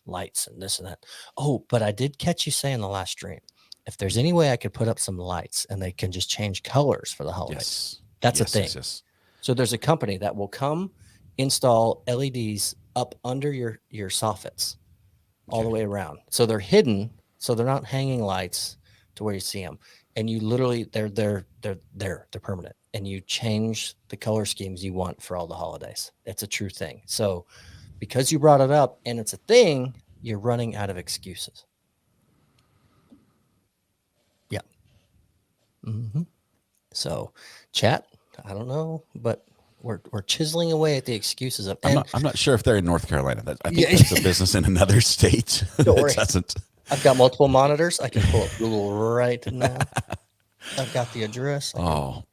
lights and this and that. Oh, but I did catch you saying the last stream, if there's any way I could put up some lights and they can just change colors for the holidays. That's a thing. Yes. So there's a company that will come install LEDs up under your soffits all the way around. So they're hidden. So they're not hanging lights to where you see them. And you literally, they're permanent. and you change the color schemes you want for all the holidays. It's a true thing. So because you brought it up and it's a thing, you're running out of excuses. Yeah. So chat, I don't know, but we're chiseling away at the excuses of. I'm not sure if they're in North Carolina. I think Yeah. that's a business in another state. Don't worry. It doesn't. I've got multiple monitors. I can pull up Google right now. I've got the address. Oh,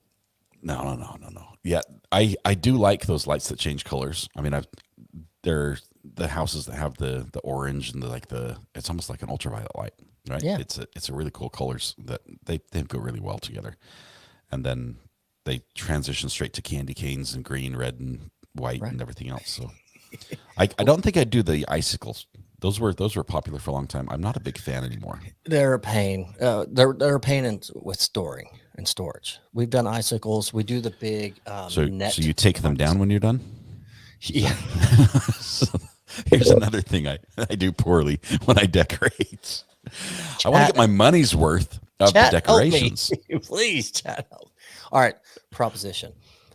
no. Yeah, I do like those lights that change colors. I mean, they're the houses that have the orange and it's almost like an ultraviolet light, right? Yeah. It's a really cool colors that they go really well together. And then they transition straight to candy canes and green, red, and white and everything else. So I don't think I'd do the icicles. Those were popular for a long time. I'm not a big fan anymore. They're a pain. They're a pain with storing and storage. We've done icicles. We do the big net. So you take them down when you're done? Yeah. So here's another thing I do poorly when I decorate. I want to get my money's worth of the Chat, decorations. help me. Please, chat, help. All right. Proposition.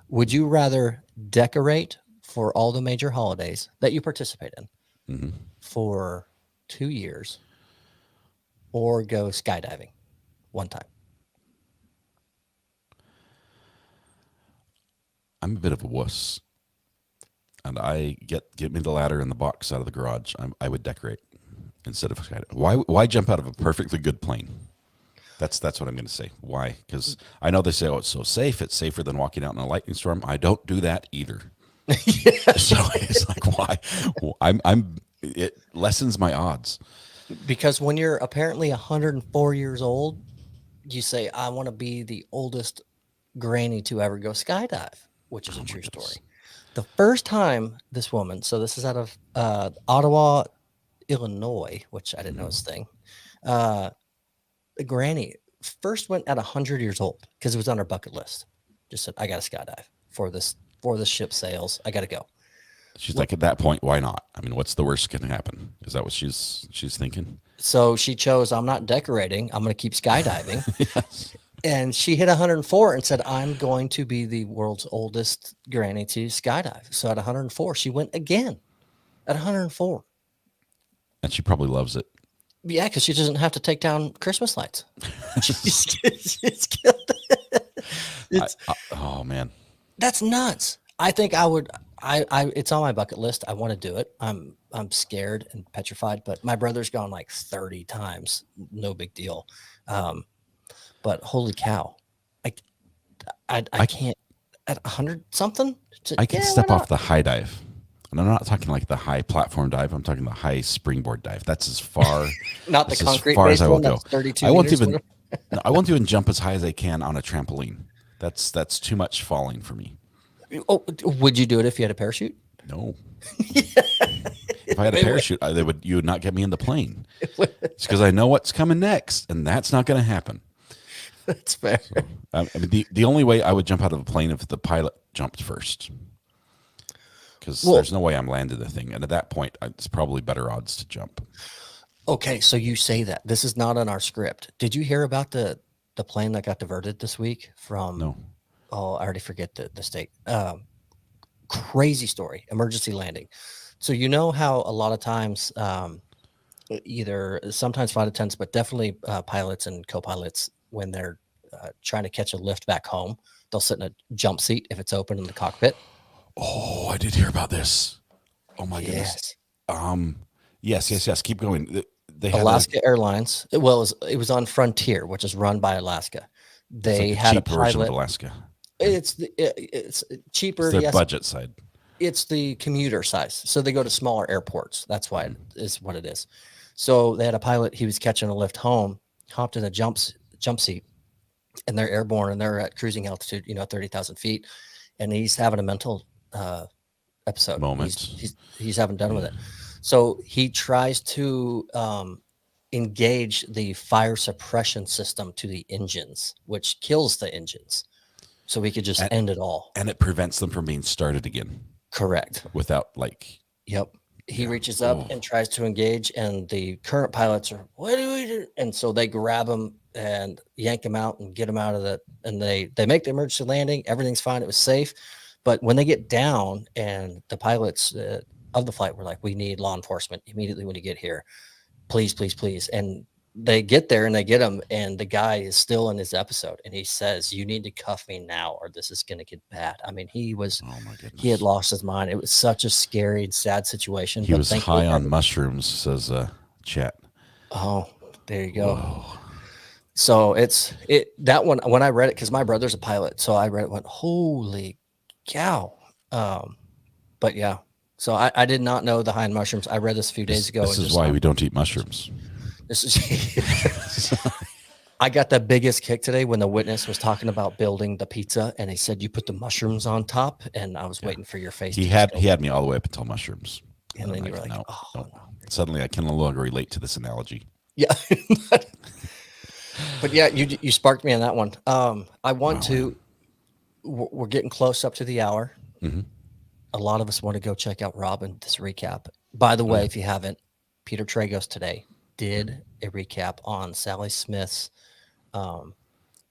Would you rather decorate for all the major holidays that you participate in for 2 years or go skydiving one time? I'm a bit of a wuss. And I get me the ladder and the box out of the garage. I would decorate instead of skydiving. Why jump out of a perfectly good plane? That's what I'm going to say. Why? Because I know they say, oh, it's so safe. It's safer than walking out in a lightning storm. I don't do that either. So it's like, why? It lessens my odds. Because when you're apparently 104 years old, you say, I want to be the oldest granny to ever go skydive, which is a true story. The first time this woman, so this is out of Ottawa, Illinois, which I didn't know was a thing. The granny first went at 100 years old because it was on her bucket list. Just said, I got to skydive for this ship sails. I got to go. She's like, at that point, why not? I mean, what's the worst going to happen? Is that what she's thinking? So she chose, I'm not decorating. I'm going to keep skydiving. Yes. And she hit 104 and said, I'm going to be the world's oldest granny to skydive. So at 104, she went again at 104. And she probably loves it. Yeah, because she doesn't have to take down Christmas lights. She's killed it. Oh, man. That's nuts. I think I would. It's on my bucket list. I want to do it. I'm scared and petrified, but my brother's gone like 30 times. No big deal. But holy cow, I can't at 100 something. I can step off the high dive. And I'm not talking like the high platform dive. I'm talking the high springboard dive. That's as far not the as concrete far as I will one go. that's 32 I won't meters, even no, I won't even jump as high as I can on a trampoline. That's too much falling for me. Oh, would you do it if you had a parachute? No. If I had a parachute, you would not get me in the plane. It's because I know what's coming next, and that's not going to happen. That's fair. So, I mean, the only way I would jump out of a plane if the pilot jumped first, because there's no way I'm landing the thing, and at that point, it's probably better odds to jump. Okay, so you say that this is not in our script. Did you hear about the plane that got diverted this week from? No. Oh, I already forget the state. Crazy story. Emergency landing. So you know how a lot of times, either sometimes flight attendants, but definitely pilots and co-pilots, when they're trying to catch a lift back home, they'll sit in a jump seat if it's open in the cockpit. Oh, I did hear about this. Oh my goodness. Yes. Keep going. They had Alaska Airlines. It was on Frontier, which is run by Alaska. They had a cheap version of pilot. Alaska. It's cheaper. It's their yes. budget side. It's the commuter size. So they go to smaller airports. That's why it is what it is. So they had a pilot. He was catching a lift home, hopped in a jump seat, and they're airborne and they're at cruising altitude, 30,000 feet. And he's having a mental episode. Moment. He's having done with it. So he tries to engage the fire suppression system to the engines, which kills the engines. So we could just end it all. And it prevents them from being started again. Correct. Without Yep. he Yeah. reaches up Oh. and tries to engage, and the current pilots are, what do we do? And so they grab him and yank him out and get him out of the, and they make the emergency landing. Everything's fine. It was safe. But when they get down and the pilots of the flight were like, we need law enforcement immediately when you get here. Please, please, please. And they get there and they get him, and the guy is still in his episode, and he says, you need to cuff me now or this is going to get bad. I mean, he was, Oh my goodness. he had lost his mind. It was such a scary and sad situation. He but was thankfully high on mushrooms, says chat. Oh, there you go. Whoa. So that one, when I read it, because my brother's a pilot, so I read it, went, holy cow. But yeah, so I did not know the high on mushrooms. I read this a few days ago. This is why we don't eat mushrooms. This is I got the biggest kick today when the witness was talking about building the pizza, and he said you put the mushrooms on top, and I was waiting for your face. He had me all the way up until mushrooms. and then you were like, no, oh, no. no. Suddenly I can no longer relate to this analogy. Yeah. But yeah, you sparked me on that one. I want to, we're getting close up to the hour. Mhm. A lot of us want to go check out Robin, this recap. By the way, if you haven't, Peter Tragos today did a recap on Sally Smith's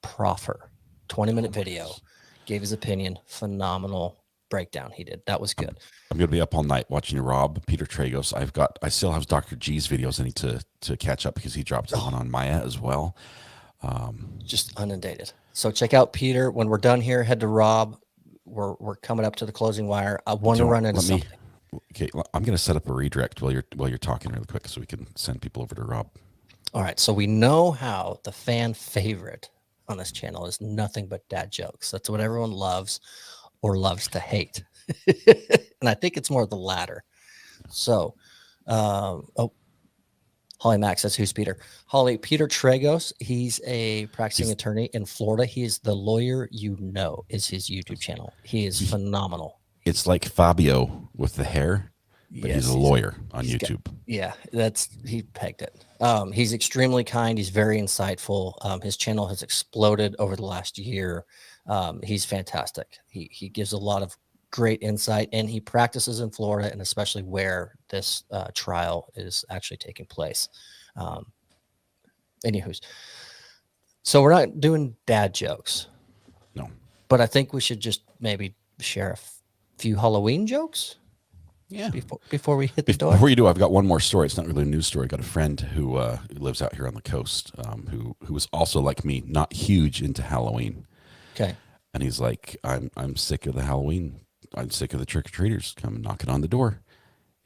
proffer, 20-minute video, gave his opinion, phenomenal breakdown he did. That was good. I'm gonna be up all night watching Rob, Peter Tragos. I still have Dr. G's videos I need to catch up because he dropped one on Maya as well. Just inundated. So check out Peter. When we're done here, head to Rob. We're coming up to the closing wire. I want to run into something. Okay, I'm gonna set up a redirect while you're talking really quick so we can send people over to Rob. All right. So we know how the fan favorite on this channel is nothing but dad jokes. That's what everyone loves or loves to hate. And I think it's more the latter. So, Holly Max says, who's Peter? Holly, Peter Tragos. He's a practicing attorney in Florida. He is the lawyer is his YouTube channel. He is phenomenal. It's like Fabio with the hair, but he's a lawyer on YouTube. He pegged it. He's extremely kind. He's very insightful. His channel has exploded over the last year. He's fantastic. He gives a lot of great insight, and he practices in Florida, and especially where this trial is actually taking place. Anywho's, so we're not doing dad jokes. No, but I think we should just maybe share a few Halloween jokes. Yeah. Before we hit the door. Before you do, I've got one more story. It's not really a news story. I got a friend who lives out here on the coast, who was also like me, not huge into Halloween. Okay. And he's like, I'm sick of the Halloween. I'm sick of the trick-or-treaters come knocking on the door.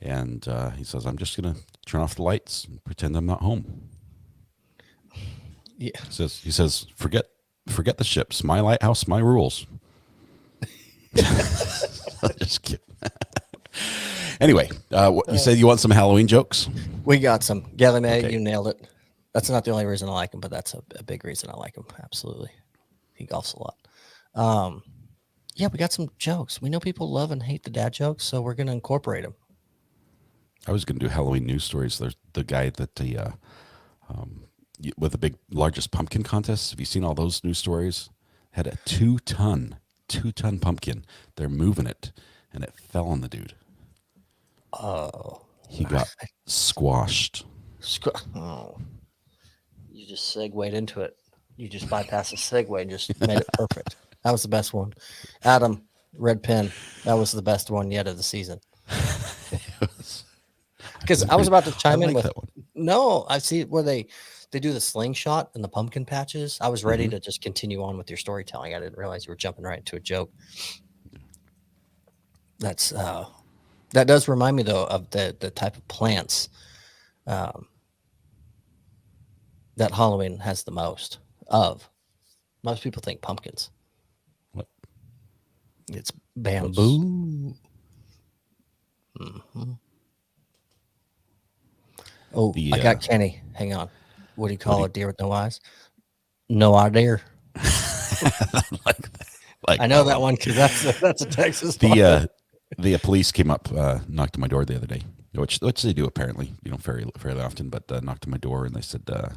And he says, I'm just going to turn off the lights and pretend I'm not home. Yeah. He says, forget the ships. My lighthouse, my rules. Just kidding. Anyway, you said you want some Halloween jokes? We got some. Gally May, Okay. you nailed it. That's not the only reason I like him, but that's a big reason I like him. Absolutely. He golfs a lot. Yeah, we got some jokes. We know people love and hate the dad jokes, so we're going to incorporate them. I was going to do Halloween news stories. There's the guy that with the big largest pumpkin contest. Have you seen all those news stories? Had a 2-ton pumpkin. They're moving it, and it fell on the dude. Oh, He got squashed. Oh, you just segued into it. You just bypassed the segue and just made it perfect. That was the best one. Adam, red pen. That was the best one yet of the season. Because I was about to chime in with that one. no. I see where they do the slingshot and the pumpkin patches. I was ready to just continue on with your storytelling. I didn't realize you were jumping right into a joke. That's that does remind me though of the type of plants that Halloween has the most of. Most people think pumpkins. What? It's bamboo. Mm-hmm. Oh, I got Kenny. Hang on. What do you call a deer with no eyes? No idea. like I know that one because that's a Texas. The police came up, knocked on my door the other day, which they do apparently, fairly often, but knocked on my door and they said, I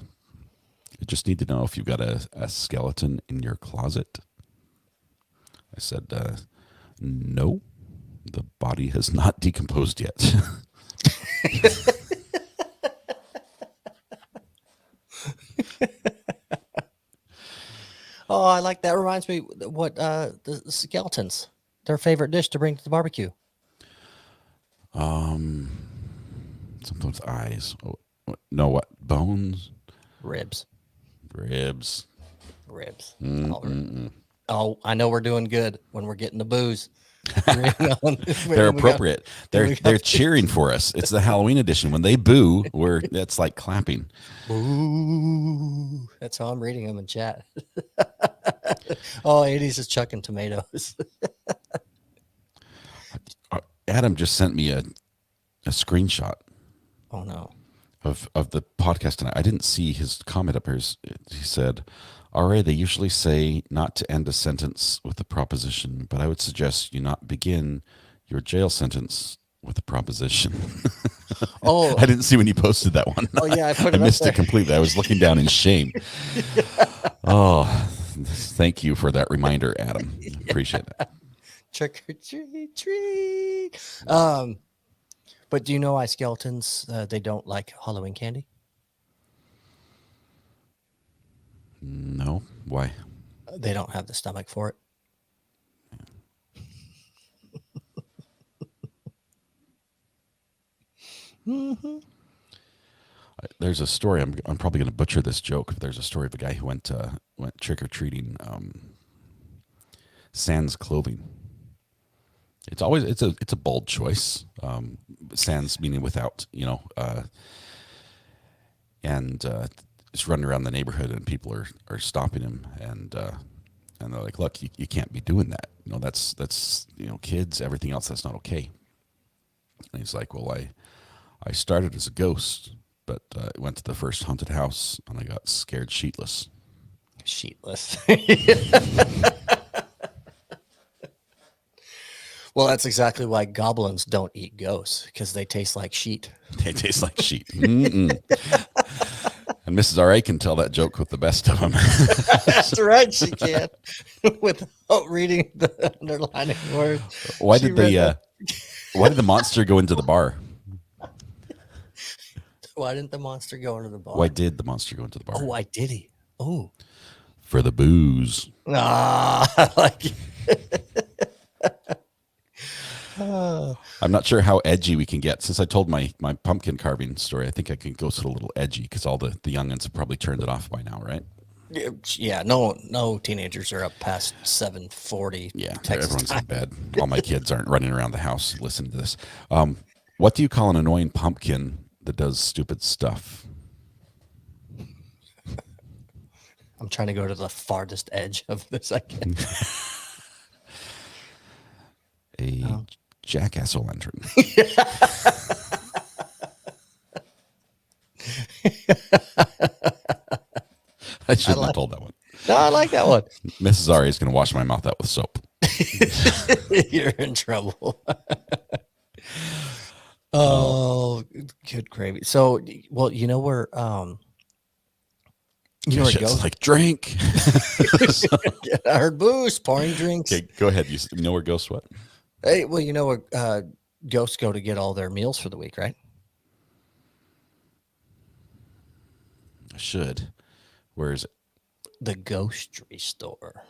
just need to know if you've got a skeleton in your closet. I said, no, the body has not decomposed yet. Oh, I like that. Reminds me what the skeletons, their favorite dish to bring to the barbecue. Something with eyes. Oh, no, what? Bones? Ribs. Ribs. Oh, I know we're doing good when we're getting the booze. Bring on- They're we got- appropriate. we got- They're cheering for us. It's the Halloween edition. When they boo, it's like clapping. Boo. That's how I'm reading them in chat. Oh, 80s is chucking tomatoes. Adam just sent me a screenshot Oh no. of the podcast tonight. I didn't see his comment up here. He said, "RA, they usually say not to end a sentence with a proposition, but I would suggest you not begin your jail sentence with a proposition." Oh, I didn't see when you posted that one. oh yeah, I put I it up missed there. it completely. I was looking down in shame. Oh, thank you for that reminder, Adam. Appreciate it. Trick or treat. But do you know why skeletons they don't like Halloween candy? No, why? They don't have the stomach for it. There's a story. I'm probably going to butcher this joke. But there's a story of a guy who went trick or treating, sans clothing. It's a bold choice. Sans meaning without, and just running around the neighborhood, and people are stopping him, and they're like, "Look, you can't be doing that. That's kids, everything else. That's not okay." And he's like, "Well, I started as a ghost, but I went to the first haunted house and I got scared sheetless." Sheetless. Well, that's exactly why goblins don't eat ghosts, because they taste like sheet. They taste like sheet. Mm-mm. And Mrs. R.A. can tell that joke with the best of them. That's right, she can, without reading the underlining words. Why She did read why did the monster go into the bar? Why didn't the monster go into the bar? Why did the monster go into the bar? Oh, why did he? Oh, For the booze. I like it. I'm not sure how edgy we can get. Since I told my pumpkin carving story, I think I can go a little edgy because all the youngins have probably turned it off by now, right? Yeah, no teenagers are up past 7:40. Yeah, Texas everyone's time. in bed. All my kids aren't running around the house listening to this. What do you call an annoying pumpkin that does stupid stuff? I'm trying to go to the farthest edge of this. I can. A jack-o'-lantern. I shouldn't have told that one. No, I like that one. Mrs. Ari is going to wash my mouth out with soap. You're in trouble. Oh, good gravy. So, well, you know where where Shit's it goes. like drink. I heard booze, pouring drinks. Okay, go ahead. You know where ghosts what? Hey, well, you know where ghosts go to get all their meals for the week, right? I should. Where is it? The ghostry store.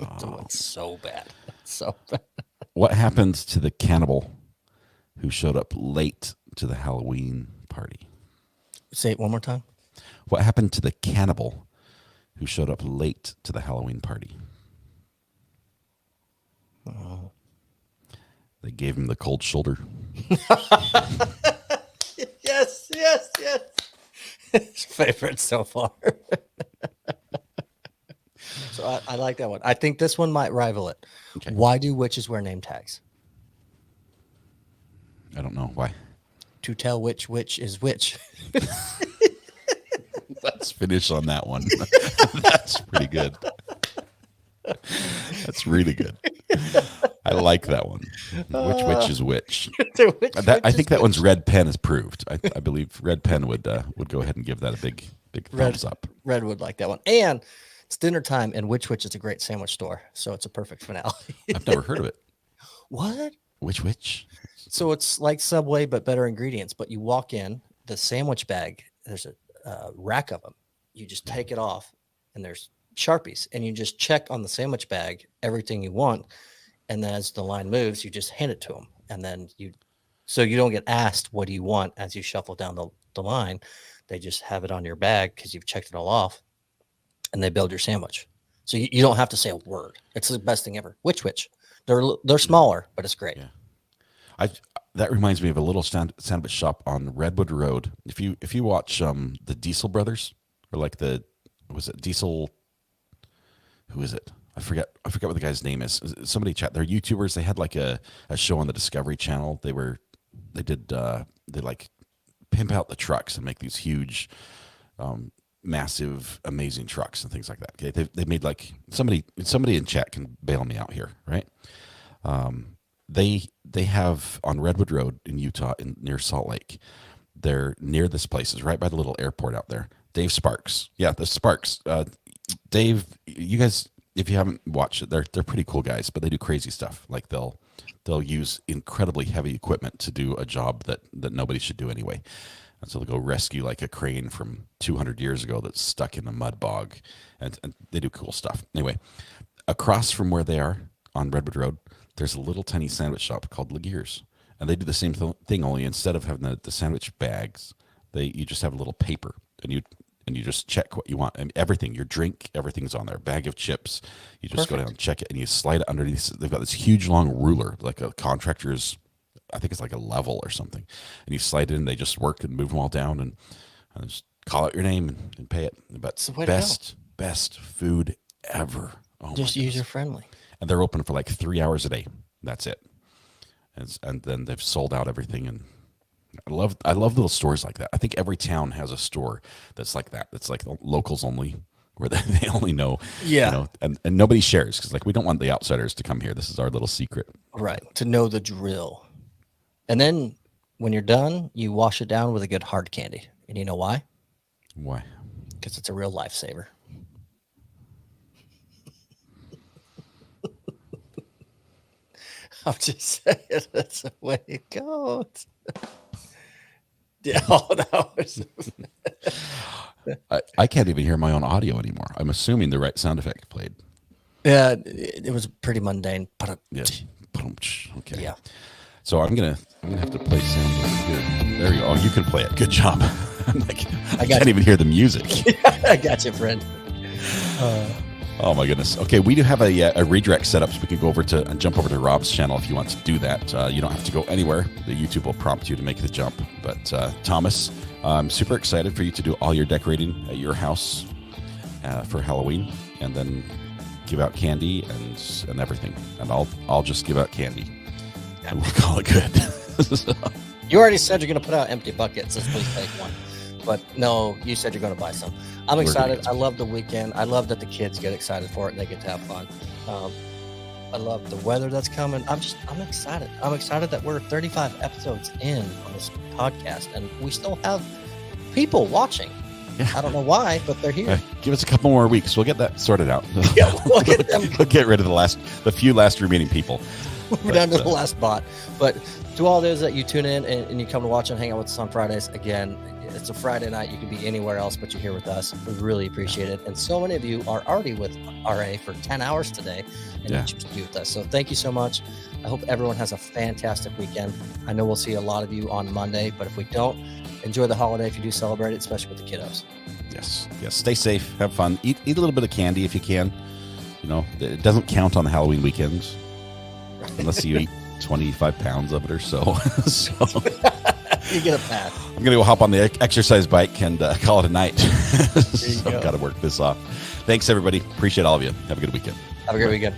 Oh, it's so bad. So bad. What happened to the cannibal who showed up late to the Halloween party? Say it one more time. What happened to the cannibal who showed up late to the Halloween party? Oh. They gave him the cold shoulder. Yes. Favorite so far. So I like that one. I think this one might rival it. Okay. Why do witches wear name tags? I don't know why. To tell which witch is which. Let's finish on that one. That's pretty good. That's really good. I like that one. Which witch is which? I think that one's Red Pen is proved. I believe Red Pen would go ahead and give that a big thumbs up. Red would like that one. And it's dinner time, and Which Witch is a great sandwich store, so it's a perfect finale. I've never heard of it. What? Which witch? So it's like Subway, but better ingredients. But you walk in, the sandwich bag, there's a rack of them. You just take it off, and there's Sharpies, and you just check on the sandwich bag everything you want. And then as the line moves, you just hand it to them. And then so you don't get asked, what do you want as you shuffle down the line. They just have it on your bag because you've checked it all off, and they build your sandwich. So you don't have to say a word. It's the best thing ever. Which they're smaller, but it's great. Yeah. That reminds me of a little sandwich shop on Redwood Road. If you watch the Diesel Brothers, or like was it Diesel? Who is it? I forget what the guy's name is. Somebody chat. They're YouTubers. They had like a show on the Discovery Channel. They like pimp out the trucks and make these huge, massive, amazing trucks and things like that. Okay, they made like somebody in chat can bail me out here, right? They have on Redwood Road in Utah, near Salt Lake. They're near this place. It's right by the little airport out there. Dave Sparks, yeah, the Sparks. Dave, you guys, if you haven't watched it, they're pretty cool guys, but they do crazy stuff. Like they'll use incredibly heavy equipment to do a job that nobody should do anyway. And so they'll go rescue like a crane from 200 years ago that's stuck in a mud bog, and they do cool stuff. Anyway, across from where they are on Redwood Road, there's a little tiny sandwich shop called Laguerre's, and they do the same thing. Only instead of having the sandwich bags, you just have a little paper, and you just check what you want, and everything, your drink, everything's on there. Bag of chips, you just go down and check it, and you slide it underneath. They've got this huge long ruler, like a contractor's, I think it's like a level or something, and you slide it in. They just work and move them all down, and just call out your name and pay it. But best food ever. Oh, just user friendly. And they're open for like 3 hours a day. That's it. And then they've sold out everything. And I love little stores like that. I think every town has a store that's like that. That's like locals only, where they only know. Yeah. You know, and nobody shares, because like we don't want the outsiders to come here. This is our little secret. Right. To know the drill. And then when you're done, you wash it down with a good hard candy. And you know why? Why? Because it's a real lifesaver. I'm just saying, that's the way it goes. Yeah, that was. I can't even hear my own audio anymore. I'm assuming the right sound effect played. Yeah, it was pretty mundane. Yeah. Okay. Yeah. So I'm gonna have to play sounds over here. There you go. Oh, you can play it. Good job. I can't even hear the music. I got you, friend. Oh my goodness. Okay, we do have a redirect set up, so we can go over to and jump over to Rob's channel if you want to do that. You don't have to go anywhere. The YouTube will prompt you to make the jump. But Thomas, I'm super excited for you to do all your decorating at your house for Halloween, and then give out candy and everything. And I'll just give out candy, and we'll call it good. So. You already said you're going to put out empty buckets. Let's please take one. But no, you said you're going to buy some. I'm excited. I love the weekend. I love that the kids get excited for it and they get to have fun. I love the weather that's coming. I'm excited. I'm excited that we're 35 episodes in on this podcast, and we still have people watching. Yeah. I don't know why, but they're here. Give us a couple more weeks. We'll get that sorted out. Yeah, we'll get them. We'll get rid of the few last remaining people. We're down to the last bot. But to all those that you tune in and you come to watch and hang out with us on Fridays, again, it's a Friday night. You could be anywhere else, but you're here with us. We really appreciate it. And so many of you are already with RA for 10 hours today, and you choose to be with us. So thank you so much. I hope everyone has a fantastic weekend. I know we'll see a lot of you on Monday, but if we don't, enjoy the holiday if you do celebrate it, especially with the kiddos. Yes. Stay safe. Have fun. Eat a little bit of candy if you can. You know, it doesn't count on the Halloween weekends unless you eat 25 pounds of it or so. You get a pass. I'm going to go hop on the exercise bike and call it a night. So I've got to work this off. Thanks, everybody. Appreciate all of you. Have a good weekend. Have a great weekend.